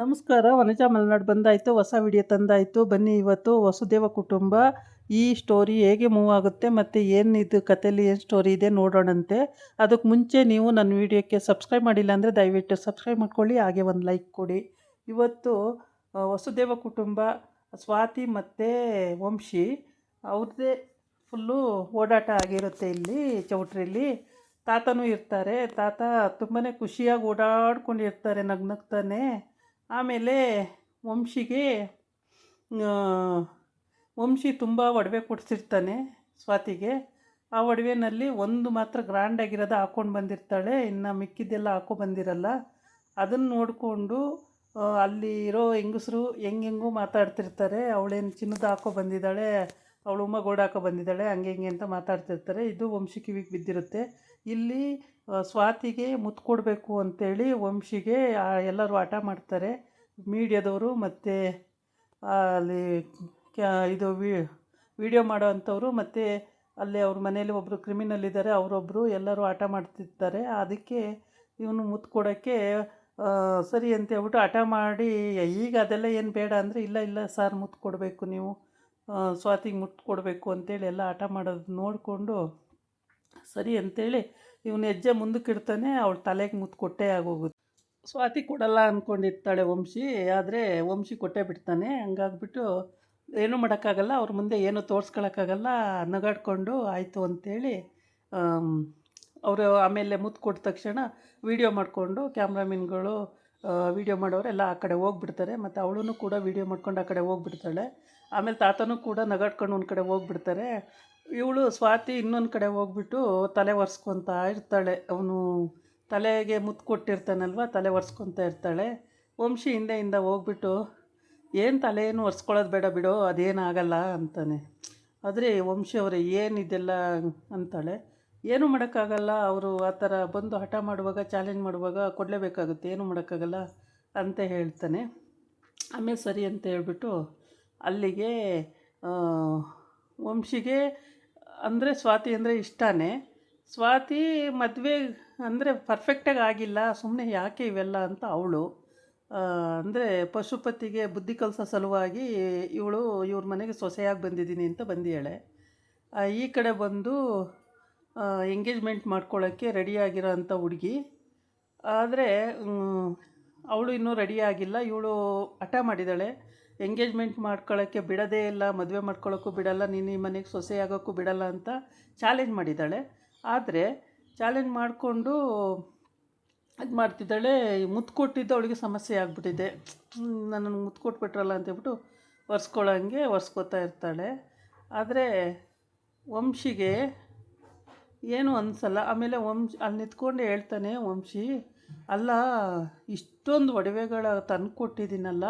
ನಮಸ್ಕಾರ. ವನಜಾ ಮಲೆನಾಡು ಬಂದಾಯಿತು, ಹೊಸ ವಿಡಿಯೋ ತಂದಾಯಿತು. ಬನ್ನಿ ಇವತ್ತು ವಸುದೇವ ಕುಟುಂಬ ಈ ಸ್ಟೋರಿ ಹೇಗೆ ಮೂವ್ ಆಗುತ್ತೆ ಮತ್ತು ಏನು ಇದು ಕಥೆಯಲ್ಲಿ ಏನು ಸ್ಟೋರಿ ಇದೆ ನೋಡೋಣಂತೆ. ಅದಕ್ಕೆ ಮುಂಚೆ ನೀವು ನನ್ನ ವಿಡಿಯೋಕ್ಕೆ ಸಬ್ಸ್ಕ್ರೈಬ್ ಮಾಡಿಲ್ಲ ಅಂದರೆ ದಯವಿಟ್ಟು ಸಬ್ಸ್ಕ್ರೈಬ್ ಮಾಡ್ಕೊಳ್ಳಿ, ಹಾಗೆ ಒಂದು ಲೈಕ್ ಕೊಡಿ. ಇವತ್ತು ವಸುದೇವ ಕುಟುಂಬ ಸ್ವಾತಿ ಮತ್ತು ವಂಶಿ ಅವ್ರದ್ದೇ ಫುಲ್ಲು ಓಡಾಟ ಆಗಿರುತ್ತೆ. ಇಲ್ಲಿ ಚೌಟ್ರಿಲಿ ತಾತನೂ ಇರ್ತಾರೆ. ತಾತ ತುಂಬಾ ಖುಷಿಯಾಗಿ ಓಡಾಡ್ಕೊಂಡಿರ್ತಾರೆ ನಗ್ನಗ್ತಾನೆ. ಆಮೇಲೆ ವಂಶಿಗೆ ವಂಶಿ ತುಂಬ ಒಡವೆ ಕೊಡಿಸಿರ್ತಾನೆ ಸ್ವಾತಿಗೆ. ಆ ಒಡವೆನಲ್ಲಿ ಒಂದು ಮಾತ್ರ ಗ್ರ್ಯಾಂಡಾಗಿರೋದು ಹಾಕ್ಕೊಂಡು ಬಂದಿರ್ತಾಳೆ, ಇನ್ನು ಮಿಕ್ಕಿದ್ದೆಲ್ಲ ಬಂದಿರಲ್ಲ. ಅದನ್ನು ನೋಡಿಕೊಂಡು ಅಲ್ಲಿ ಇರೋ ಹೆಂಗಸರು ಹೆಂಗೆಂಗೂ ಮಾತಾಡ್ತಿರ್ತಾರೆ. ಅವಳೇನು ಚಿನ್ನದ ಬಂದಿದ್ದಾಳೆ, ಅವಳು ಉಮ್ಮಗೋಡು ಬಂದಿದ್ದಾಳೆ, ಹಂಗೆ ಹಿಂಗೆ ಅಂತ ಮಾತಾಡ್ತಿರ್ತಾರೆ. ಇದು ವಂಶಿ ಕಿವಿಗೆ ಬಿದ್ದಿರುತ್ತೆ. ಇಲ್ಲಿ ಸ್ವಾತಿಗೆ ಮುತ್ತು ಕೊಡಬೇಕು ಅಂತೇಳಿ ವಂಶಿಗೆ ಎಲ್ಲರೂ ಹಠ ಮಾಡ್ತಾರೆ, ಮೀಡಿಯಾದವರು ಮತ್ತು ಅಲ್ಲಿ ಇದು ವಿಡಿಯೋ ಮಾಡೋ ಅಂಥವ್ರು ಮತ್ತು ಅಲ್ಲಿ ಅವ್ರ ಮನೇಲಿ ಒಬ್ಬರು ಕ್ರಿಮಿನಲ್ ಇದ್ದಾರೆ, ಅವರೊಬ್ಬರು ಎಲ್ಲರೂ ಹಠ ಮಾಡ್ತಿರ್ತಾರೆ. ಅದಕ್ಕೆ ಇವನು ಮುತ್ತು ಕೊಡೋಕ್ಕೆ ಸರಿ ಅಂತ ಹೇಳ್ಬಿಟ್ಟು ಹಠ ಮಾಡಿ, ಈಗ ಅದೆಲ್ಲ ಏನು ಬೇಡ ಅಂದರೆ, ಇಲ್ಲ ಇಲ್ಲ ಸರ್ ಮುತ್ತು ಕೊಡಬೇಕು, ನೀವು ಸ್ವಾತಿಗೆ ಮುತ್ತು ಕೊಡಬೇಕು ಅಂತೇಳಿ ಎಲ್ಲ ಹಠ ಮಾಡೋದು ನೋಡಿಕೊಂಡು ಸರಿ ಅಂತೇಳಿ ಇವನು ಹೆಜ್ಜೆ ಮುಂದಕ್ಕೆ ಇಡ್ತಾನೆ. ಅವಳು ತಲೆಗೆ ಮುತ್ತು ಕೊಟ್ಟೇ ಆಗೋಗುತ್ತೆ. ಸ್ವಾತಿ ಕೊಡಲ್ಲ ಅಂದ್ಕೊಂಡಿರ್ತಾಳೆ ವಂಶಿ, ಆದರೆ ವಂಶಿ ಕೊಟ್ಟೇ ಬಿಡ್ತಾನೆ. ಹಂಗಾಗ್ಬಿಟ್ಟು ಏನೂ ಮಾಡೋಕ್ಕಾಗಲ್ಲ, ಅವ್ರ ಮುಂದೆ ಏನೂ ತೋರಿಸ್ಕೊಳಕ್ಕಾಗಲ್ಲ. ನಗಾಡ್ಕೊಂಡು ಆಯಿತು ಅಂಥೇಳಿ ಅವರು ಆಮೇಲೆ ಮುತ್ತು ಕೊಟ್ಟ ತಕ್ಷಣ ವೀಡಿಯೋ ಮಾಡಿಕೊಂಡು ಕ್ಯಾಮ್ರಾಮನ್ಗಳು ವೀಡಿಯೋ ಮಾಡೋರೆಲ್ಲ ಆ ಕಡೆ ಹೋಗ್ಬಿಡ್ತಾರೆ. ಮತ್ತು ಅವಳು ಕೂಡ ವೀಡಿಯೋ ಮಾಡ್ಕೊಂಡು ಆ ಕಡೆ ಹೋಗ್ಬಿಡ್ತಾಳೆ. ಆಮೇಲೆ ತಾತನೂ ಕೂಡ ನಗಾಡ್ಕೊಂಡು ಒಂದು ಕಡೆ ಹೋಗ್ಬಿಡ್ತಾರೆ. ಇವಳು ಸ್ವಾತಿ ಇನ್ನೊಂದು ಕಡೆ ಹೋಗ್ಬಿಟ್ಟು ತಲೆ ಒರೆಸ್ಕೊತಾ ಇರ್ತಾಳೆ. ಅವನು ತಲೆಗೆ ಮುತ್ತು ಕೊಟ್ಟಿರ್ತಾನಲ್ವ, ತಲೆ ಒರೆಸ್ಕೊತಾ ಇರ್ತಾಳೆ. ವಂಶಿ ಹಿಂದೆಯಿಂದ ಹೋಗ್ಬಿಟ್ಟು, ಏನು ತಲೆ ಏನು ಒರೆಸ್ಕೊಳ್ಳೋದು ಬೇಡ ಬಿಡೋ, ಅದೇನಾಗಲ್ಲ ಅಂತಾನೆ. ಆದರೆ ವಂಶಿ ಅವರೇ ಏನಿದೆಲ್ಲ ಅಂತಾಳೆ. ಏನೂ ಮಾಡೋಕ್ಕಾಗಲ್ಲ, ಅವರು ಆ ಥರ ಬಂದು ಹಠ ಮಾಡುವಾಗ ಚಾಲೆಂಜ್ ಮಾಡುವಾಗ ಕೊಡಲೇಬೇಕಾಗುತ್ತೆ, ಏನೂ ಮಾಡೋಕ್ಕಾಗಲ್ಲ ಅಂತ ಹೇಳ್ತಾನೆ. ಆಮೇಲೆ ಸರಿ ಅಂತ ಹೇಳ್ಬಿಟ್ಟು ಅಲ್ಲಿಗೆ ವಂಶಿಗೆ ಅಂದರೆ ಸ್ವಾತಿ ಅಂದರೆ ಇಷ್ಟನೇ. ಸ್ವಾತಿ ಮದುವೆ ಅಂದರೆ ಪರ್ಫೆಕ್ಟಾಗಿ ಆಗಿಲ್ಲ, ಸುಮ್ಮನೆ ಯಾಕೆ ಇವೆಲ್ಲ ಅಂತ ಅವಳು ಅಂದರೆ ಪಶುಪತಿಗೆ ಬುದ್ಧಿ ಕಲಿಸೋ ಸಲುವಾಗಿ ಇವಳು ಇವ್ರ ಮನೆಗೆ ಸೊಸೆಯಾಗಿ ಬಂದಿದ್ದೀನಿ ಅಂತ ಬಂದಿಯಾಳೆ. ಈ ಕಡೆ ಬಂದು ಎಂಗೇಜ್ಮೆಂಟ್ ಮಾಡ್ಕೊಳ್ಳೋಕ್ಕೆ ರೆಡಿಯಾಗಿರೋ ಅಂಥ ಹುಡುಗಿ. ಆದರೆ ಅವಳು ಇನ್ನೂ ರೆಡಿಯಾಗಿಲ್ಲ. ಇವಳು ಹಠ ಮಾಡಿದ್ದಾಳೆ, ಎಂಗೇಜ್ಮೆಂಟ್ ಮಾಡ್ಕೊಳ್ಳೋಕ್ಕೆ ಬಿಡೋದೇ ಇಲ್ಲ, ಮದುವೆ ಮಾಡ್ಕೊಳ್ಳೋಕ್ಕೂ ಬಿಡಲ್ಲ, ನೀನು ಈ ಮನೆಗೆ ಸೊಸೆ ಆಗೋಕ್ಕೂ ಬಿಡಲ್ಲ ಅಂತ ಚಾಲೆಂಜ್ ಮಾಡಿದ್ದಾಳೆ. ಆದರೆ ಚಾಲೆಂಜ್ ಮಾಡಿಕೊಂಡು ಇದು ಮಾಡ್ತಿದ್ದಾಳೆ. ಮುತ್ತು ಕೊಟ್ಟಿದ್ದು ಅವಳಿಗೆ ಸಮಸ್ಯೆ ಆಗಿಬಿಟ್ಟಿದೆ. ನನ್ನನ್ನು ಮುತ್ತು ಕೊಟ್ಬಿಟ್ರಲ್ಲ ಅಂತೇಳ್ಬಿಟ್ಟು ಒರೆಸ್ಕೊಳ್ಳೋಂಗೆ ಒರೆಸ್ಕೊತಾ ಇರ್ತಾಳೆ. ಆದರೆ ವಂಶಿಗೆ ಏನು ಅನಿಸಲ್ಲ. ಆಮೇಲೆ ಅಲ್ಲಿ ನಿಂತ್ಕೊಂಡು ಹೇಳ್ತಾನೆ ವಂಶಿ, ಅಲ್ಲ ಇಷ್ಟೊಂದು ಒಡವೆಗಳ ತಂದು ಕೊಟ್ಟಿದ್ದೀನಲ್ಲ,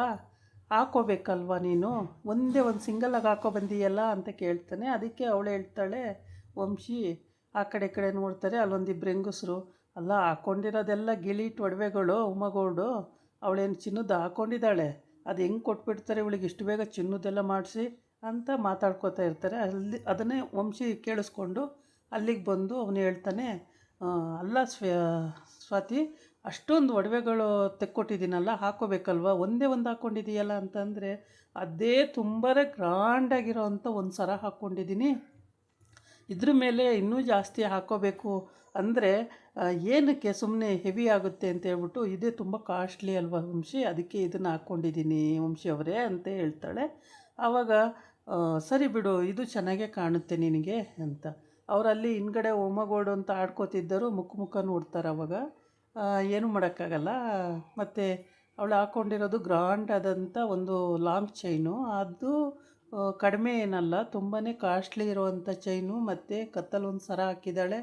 ಹಾಕೋಬೇಕಲ್ವ ನೀನು, ಒಂದೇ ಒಂದು ಸಿಂಗಲಾಗಿ ಹಾಕೋ ಬಂದೀಯಲ್ಲ ಅಂತ ಕೇಳ್ತಾನೆ. ಅದಕ್ಕೆ ಅವಳು ಹೇಳ್ತಾಳೆ, ವಂಶಿ ಆ ಕಡೆ ಕಡೆ ನೋಡ್ತಾರೆ. ಅಲ್ಲೊಂದಿಬ್ಬರು ಹೆಂಗಸರು, ಅಲ್ಲ ಹಾಕ್ಕೊಂಡಿರೋದೆಲ್ಲ ಗಿಲೀಟ್ ಒಡವೆಗಳು, ಉಮ್ಮಗೋಡು, ಅವಳೇನು ಚಿನ್ನದ ಹಾಕ್ಕೊಂಡಿದ್ದಾಳೆ, ಅದು ಹೆಂಗೆ ಕೊಟ್ಬಿಡ್ತಾರೆ ಇವಳಿಗೆ ಇಷ್ಟು ಬೇಗ ಚಿನ್ನದೆಲ್ಲ ಮಾಡಿಸಿ ಅಂತ ಮಾತಾಡ್ಕೋತಾ ಇರ್ತಾರೆ. ಅದನ್ನೇ ವಂಶಿ ಕೇಳಿಸ್ಕೊಂಡು ಅಲ್ಲಿಗೆ ಬಂದು ಅವನು ಹೇಳ್ತಾನೆ, ಅಲ್ಲ ಸ್ವಾತಿ ಅಷ್ಟೊಂದು ಒಡವೆಗಳು ತೆಕ್ಕೊಟ್ಟಿದ್ದೀನಲ್ಲ, ಹಾಕ್ಕೋಬೇಕಲ್ವ, ಒಂದೇ ಒಂದು ಹಾಕ್ಕೊಂಡಿದ್ದೀಯಲ್ಲ ಅಂತಂದರೆ, ಅದೇ ತುಂಬ ಗ್ರ್ಯಾಂಡಾಗಿರೋ ಅಂಥ ಒಂದು ಸರ ಹಾಕ್ಕೊಂಡಿದ್ದೀನಿ, ಇದ್ರ ಮೇಲೆ ಇನ್ನೂ ಜಾಸ್ತಿ ಹಾಕ್ಕೋಬೇಕು ಅಂದರೆ ಏನಕ್ಕೆ, ಸುಮ್ಮನೆ ಹೆವಿ ಆಗುತ್ತೆ ಅಂತ ಹೇಳ್ಬಿಟ್ಟು, ಇದೇ ತುಂಬ ಕಾಸ್ಟ್ಲಿ ಅಲ್ವಾ ವಂಶಿ, ಅದಕ್ಕೆ ಇದನ್ನು ಹಾಕ್ಕೊಂಡಿದ್ದೀನಿ ವಂಶಿ ಅವರೇ ಅಂತ ಹೇಳ್ತಾಳೆ. ಆವಾಗ ಸರಿ ಬಿಡು, ಇದು ಚೆನ್ನಾಗೇ ಕಾಣುತ್ತೆ ನಿನಗೆ ಅಂತ. ಅವರಲ್ಲಿ ಹಿಂದ್ಗಡೆ ಉಮ್ಮಗೋಡು ಅಂತ ಆಡ್ಕೋತಿದ್ದರು, ಮುಖ ನೋಡ್ತಾರೆ. ಅವಾಗ ಏನೂ ಮಾಡೋಕ್ಕಾಗಲ್ಲ. ಮತ್ತು ಅವಳು ಹಾಕ್ಕೊಂಡಿರೋದು ಗ್ರ್ಯಾಂಡ್ ಆದಂಥ ಒಂದು ಲಾಂಗ್ ಚೈನು, ಅದು ಕಡಿಮೆ ಏನಲ್ಲ, ತುಂಬಾ ಕಾಸ್ಟ್ಲಿ ಇರೋವಂಥ ಚೈನು. ಮತ್ತು ಕತ್ತಲೊಂದು ಸರ ಹಾಕಿದ್ದಾಳೆ,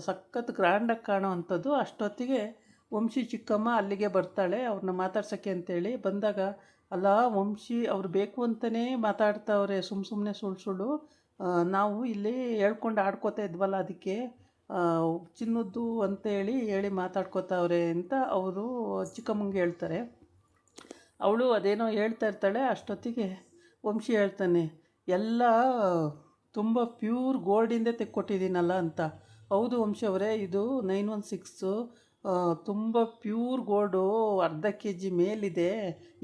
ಸಖತ್ ಗ್ರ್ಯಾಂಡಾಗಿ ಕಾಣೋ ಅಂಥದ್ದು. ಅಷ್ಟೊತ್ತಿಗೆ ವಂಶಿ ಚಿಕ್ಕಮ್ಮ ಅಲ್ಲಿಗೆ ಬರ್ತಾಳೆ, ಅವ್ರನ್ನ ಮಾತಾಡ್ಸೋಕ್ಕೆ ಅಂತೇಳಿ. ಬಂದಾಗ, ಅಲ್ಲ ವಂಶಿ ಅವ್ರು ಬೇಕು ಅಂತಲೇ ಮಾತಾಡ್ತಾವ್ರೆ, ಸುಮ್ಮನೆ ಸುಳ್ಳು ನಾವು ಇಲ್ಲಿ ಹೇಳ್ಕೊಂಡು ಆಡ್ಕೋತಾ ಇದ್ವಲ್ಲ, ಅದಕ್ಕೆ ಚಿನ್ನದ್ದು ಅಂತೇಳಿ ಹೇಳಿ ಮಾತಾಡ್ಕೋತಾವ್ರೆ ಅಂತ ಅವರು ಚಿಕ್ಕಮ್ಮಂಗೆ ಹೇಳ್ತಾರೆ. ಅವಳು ಅದೇನೋ ಹೇಳ್ತಾ ಇರ್ತಾಳೆ. ಅಷ್ಟೊತ್ತಿಗೆ ವಂಶಿ ಹೇಳ್ತಾನೆ, ಎಲ್ಲ ತುಂಬ ಪ್ಯೂರ್ ಗೋಲ್ಡಿಂದೇ ತೆಕ್ಕೊಟ್ಟಿದ್ದೀನಲ್ಲ ಅಂತ. ಹೌದು ವಂಶಿ ಅವರೇ, ಇದು 916 ತುಂಬ ಪ್ಯೂರ್ ಗೋಲ್ಡು ಅರ್ಧ ಕೆ ಜಿ ಮೇಲಿದೆ.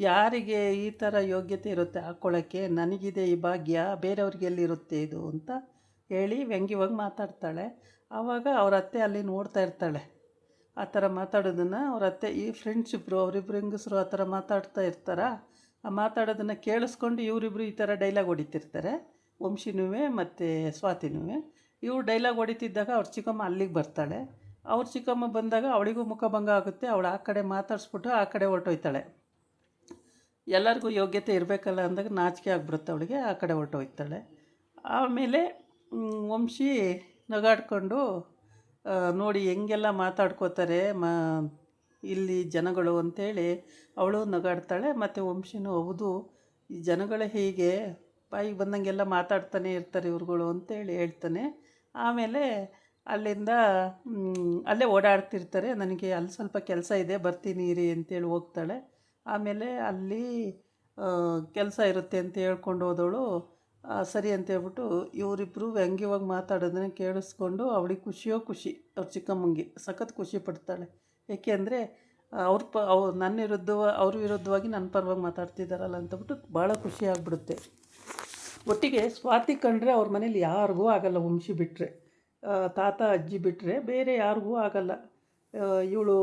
ಯಾರಿಗೆ ಈ ಥರ ಯೋಗ್ಯತೆ ಇರುತ್ತೆ ಹಾಕ್ಕೊಳ್ಳೋಕ್ಕೆ? ನನಗಿದೆ ಈ ಭಾಗ್ಯ, ಬೇರೆಯವ್ರಿಗೆ ಎಲ್ಲಿರುತ್ತೆ ಇದು ಅಂತ ಹೇಳಿ ವ್ಯಂಗ್ಯವಾಗಿ ಮಾತಾಡ್ತಾಳೆ. ಆವಾಗ ಅವ್ರ ಅತ್ತೆ ಅಲ್ಲಿ ನೋಡ್ತಾ ಇರ್ತಾಳೆ. ಆ ಥರ ಮಾತಾಡೋದನ್ನು ಅವ್ರ ಅತ್ತೆ, ಈ ಫ್ರೆಂಡ್ಸ್ ಇಬ್ಬರು, ಅವರಿಬ್ಬರು ಹೆಂಗಸರು ಆ ಥರ ಮಾತಾಡ್ತಾ ಇರ್ತಾರೆ. ಆ ಮಾತಾಡೋದನ್ನು ಕೇಳಿಸ್ಕೊಂಡು ಇವರಿಬ್ಬರು ಈ ಥರ ಡೈಲಾಗ್ ಹೊಡಿತಿರ್ತಾರೆ, ವಂಶಿನೂ ಮತ್ತು ಸ್ವಾತಿನೂ. ಇವ್ರು ಡೈಲಾಗ್ ಹೊಡಿತಿದ್ದಾಗ ಅವ್ರ ಚಿಕ್ಕಮ್ಮ ಅಲ್ಲಿಗೆ ಬರ್ತಾಳೆ. ಅವ್ರ ಚಿಕ್ಕಮ್ಮ ಬಂದಾಗ ಅವಳಿಗೂ ಮುಖಭಂಗ ಆಗುತ್ತೆ. ಅವಳು ಆ ಕಡೆ ಮಾತಾಡಿಸ್ಬಿಟ್ಟು ಆ ಕಡೆ ಹೊರ್ಟೋಯ್ತಾಳೆ. ಎಲ್ಲರಿಗೂ ಯೋಗ್ಯತೆ ಇರಬೇಕಲ್ಲ ಅಂದಾಗ ನಾಚಿಕೆ ಆಗಿಬಿಡುತ್ತೆ ಅವಳಿಗೆ, ಆ ಕಡೆ ಹೊರ್ಟೋಯ್ತಾಳೆ. ಆಮೇಲೆ ವಂಶಿ ನಗಾಡ್ಕೊಂಡು, ನೋಡಿ ಹೆಂಗೆಲ್ಲ ಮಾತಾಡ್ಕೋತಾರೆ ಇಲ್ಲಿ ಜನಗಳು ಅಂಥೇಳಿ ಅವಳು ನಗಾಡ್ತಾಳೆ. ಮತ್ತು ವಂಶಿನೂ, ಹೌದು ಈ ಜನಗಳೇ ಹೀಗೆ ಬಾಯಿಗೆ ಬಂದಂಗೆಲ್ಲ ಮಾತಾಡ್ತಾನೆ ಇರ್ತಾರೆ ಇವ್ರುಗಳು ಅಂತೇಳಿ ಹೇಳ್ತಾನೆ. ಆಮೇಲೆ ಅಲ್ಲಿಂದ ಅಲ್ಲೇ ಓಡಾಡ್ತಿರ್ತಾರೆ. ನನಗೆ ಅಲ್ಲಿ ಸ್ವಲ್ಪ ಕೆಲಸ ಇದೆ, ಬರ್ತೀನಿ ಇರಿ ಅಂತೇಳಿ ಹೋಗ್ತಾಳೆ. ಆಮೇಲೆ ಅಲ್ಲಿ ಕೆಲಸ ಇರುತ್ತೆ ಅಂತ ಹೇಳ್ಕೊಂಡು ಹೋದವಳು ಸರಿ ಅಂತೇಳ್ಬಿಟ್ಟು ಇವರಿಬ್ಬರು ವ್ಯಂಗ್ಯವಾಗಿ ಮಾತಾಡೋದನ್ನು ಕೇಳಿಸ್ಕೊಂಡು ಅವಳಿಗೆ ಖುಷಿಯೋ ಖುಷಿ, ಅವ್ರ ಚಿಕ್ಕಮ್ಮಂಗೆ ಸಖತ್ ಖುಷಿ ಪಡ್ತಾಳೆ. ಏಕೆ ಅಂದರೆ ಅವ್ರು ನನ್ನ ಅವ್ರ ವಿರುದ್ಧವಾಗಿ ನನ್ನ ಪರವಾಗಿ ಮಾತಾಡ್ತಿದ್ದಾರಲ್ಲ ಅಂತಬಿಟ್ಟು ಭಾಳ ಖುಷಿ ಆಗಿಬಿಡುತ್ತೆ. ಒಟ್ಟಿಗೆ ಸ್ವಾತಿ ಕಂಡ್ರೆ ಅವ್ರ ಮನೇಲಿ ಯಾರಿಗೂ ಆಗಲ್ಲ, ವಂಶಿ ಬಿಟ್ಟರೆ, ತಾತ ಅಜ್ಜಿ ಬಿಟ್ಟರೆ ಬೇರೆ ಯಾರಿಗೂ ಆಗಲ್ಲ. ಇವಳು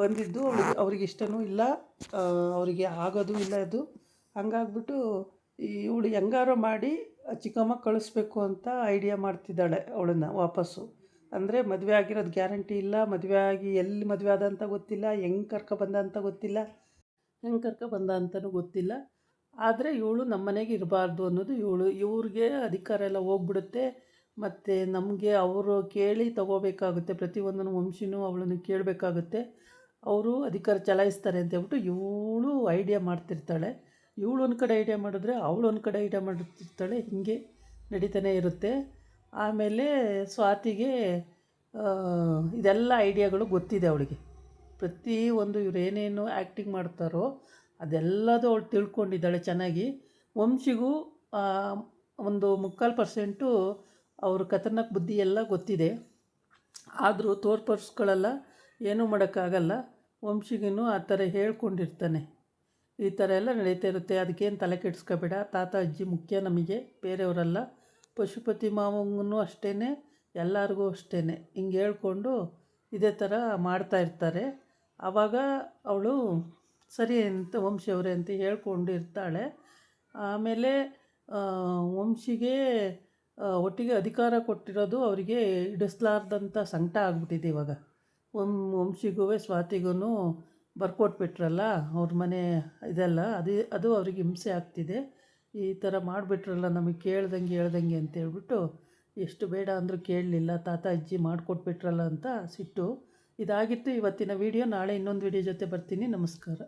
ಬಂದಿದ್ದು ಅವ್ರಿಗೆ ಇಷ್ಟನೂ ಇಲ್ಲ, ಅವರಿಗೆ ಆಗೋದು ಇಲ್ಲ ಅದು. ಹಂಗಾಗ್ಬಿಟ್ಟು ಇವಳು ಹೆಂಗಾರು ಮಾಡಿ ಚಿಕ್ಕಮ್ಮ ಕಳಿಸ್ಬೇಕು ಅಂತ ಐಡಿಯಾ ಮಾಡ್ತಿದ್ದಾಳೆ ಅವಳನ್ನು ವಾಪಸ್ಸು. ಅಂದರೆ ಮದುವೆ ಆಗಿರೋದು ಗ್ಯಾರಂಟಿ ಇಲ್ಲ, ಮದುವೆ ಆಗಿ ಎಲ್ಲಿ ಮದುವೆ ಆದ ಅಂತ ಗೊತ್ತಿಲ್ಲ, ಹೆಂಗೆ ಕರ್ಕೊಬಂದ ಅಂತ ಗೊತ್ತಿಲ್ಲ, ಹೆಂಗೆ ಕರ್ಕೊಬಂದ ಅಂತಲೂ ಗೊತ್ತಿಲ್ಲ. ಆದರೆ ಇವಳು ನಮ್ಮ ಮನೆಗೆ ಇರಬಾರ್ದು ಅನ್ನೋದು ಇವ್ರಿಗೆ ಅಧಿಕಾರ ಎಲ್ಲ ಹೋಗ್ಬಿಡುತ್ತೆ. ಮತ್ತು ನಮಗೆ ಅವರು ಕೇಳಿ ತೊಗೋಬೇಕಾಗುತ್ತೆ, ಪ್ರತಿಯೊಂದನ್ನು ವಂಶಿನೂ ಅವಳನ್ನು ಕೇಳಬೇಕಾಗುತ್ತೆ. ಅವರು ಅಧಿಕಾರ ಚಲಾಯಿಸ್ತಾರೆ ಅಂತ ಹೇಳ್ಬಿಟ್ಟು ಇವಳು ಐಡಿಯಾ ಮಾಡ್ತಿರ್ತಾಳೆ. ಇವಳು ಒಂದು ಕಡೆ ಐಡಿಯಾ ಮಾಡಿದ್ರೆ ಅವಳು ಒಂದು ಕಡೆ ಐಡಿಯಾ ಮಾಡ್ತಿರ್ತಾಳೆ. ಹೀಗೆ ನಡೀತಾನೆ ಇರುತ್ತೆ. ಆಮೇಲೆ ಸ್ವಾತಿಗೆ ಇದೆಲ್ಲ ಐಡಿಯಾಗಳು ಗೊತ್ತಿದೆ ಅವಳಿಗೆ. ಪ್ರತಿಯೊಂದು ಇವ್ರು ಏನೇನು ಆ್ಯಕ್ಟಿಂಗ್ ಮಾಡ್ತಾರೋ ಅದೆಲ್ಲದೂ ಅವಳು ತಿಳ್ಕೊಂಡಿದ್ದಾಳೆ ಚೆನ್ನಾಗಿ. ವಂಶಿಗೂ ಒಂದು 3/4% ಅವ್ರ ಖತರ್ನಾಕ್ ಬುದ್ಧಿ ಎಲ್ಲ ಗೊತ್ತಿದೆ. ಆದರೂ ತೋರ್ಪಡಿಸ್ಕೊಳ್ಳಲ್ಲ, ಏನೂ ಮಾಡೋಕ್ಕಾಗಲ್ಲ. ವಂಶಿಗೂ ಆ ಥರ ಹೇಳ್ಕೊಂಡಿರ್ತಾನೆ. ಈ ಥರ ಎಲ್ಲ ನಡೀತಾ ಇರುತ್ತೆ. ಅದಕ್ಕೇನು ತಲೆ ಕೆಡಿಸ್ಕೋಬೇಡ, ತಾತ ಅಜ್ಜಿ ಮುಖ್ಯ ನಮಗೆ, ಬೇರೆಯವರಲ್ಲ. ಪಶುಪತಿ ಮಾವಂಗೂ ಅಷ್ಟೇ, ಎಲ್ಲರಿಗೂ ಅಷ್ಟೇ. ಹಿಂಗೆ ಹೇಳ್ಕೊಂಡು ಇದೇ ಥರ ಮಾಡ್ತಾಯಿರ್ತಾರೆ. ಆವಾಗ ಅವಳು ಸರಿ ಅಂತ ವಂಶಿಯವರೇ ಅಂತ ಹೇಳ್ಕೊಂಡಿರ್ತಾಳೆ. ಆಮೇಲೆ ವಂಶಿಗೆ ಒಟ್ಟಿಗೆ ಅಧಿಕಾರ ಕೊಟ್ಟಿರೋದು ಅವರಿಗೆ ಹಿಡಿಸ್ಲಾರ್ದಂಥ ಸಂಕಟ ಆಗ್ಬಿಟ್ಟಿದೆ ಇವಾಗ. ವಂಶಿಗೂ ಸ್ವಾತಿಗೂ ಬರ್ಕೊಟ್ಬಿಟ್ರಲ್ಲ ಅವ್ರ ಮನೆ ಇದೆಲ್ಲ, ಅದು ಅವ್ರಿಗೆ ಹಿಂಸೆ ಆಗ್ತಿದೆ. ಈ ಥರ ಮಾಡಿಬಿಟ್ರಲ್ಲ ನಮಗೆ ಹೇಳ್ದಂಗೆ ಅಂತೇಳ್ಬಿಟ್ಟು, ಎಷ್ಟು ಬೇಡ ಅಂದರೂ ಕೇಳಲಿಲ್ಲ, ತಾತ ಅಜ್ಜಿ ಮಾಡಿಕೊಟ್ಬಿಟ್ರಲ್ಲ ಅಂತ ಸಿಟ್ಟು. ಇದಾಗಿತ್ತು ಇವತ್ತಿನ ವಿಡಿಯೋ. ನಾಳೆ ಇನ್ನೊಂದು ವಿಡಿಯೋ ಜೊತೆ ಬರ್ತೀನಿ. ನಮಸ್ಕಾರ.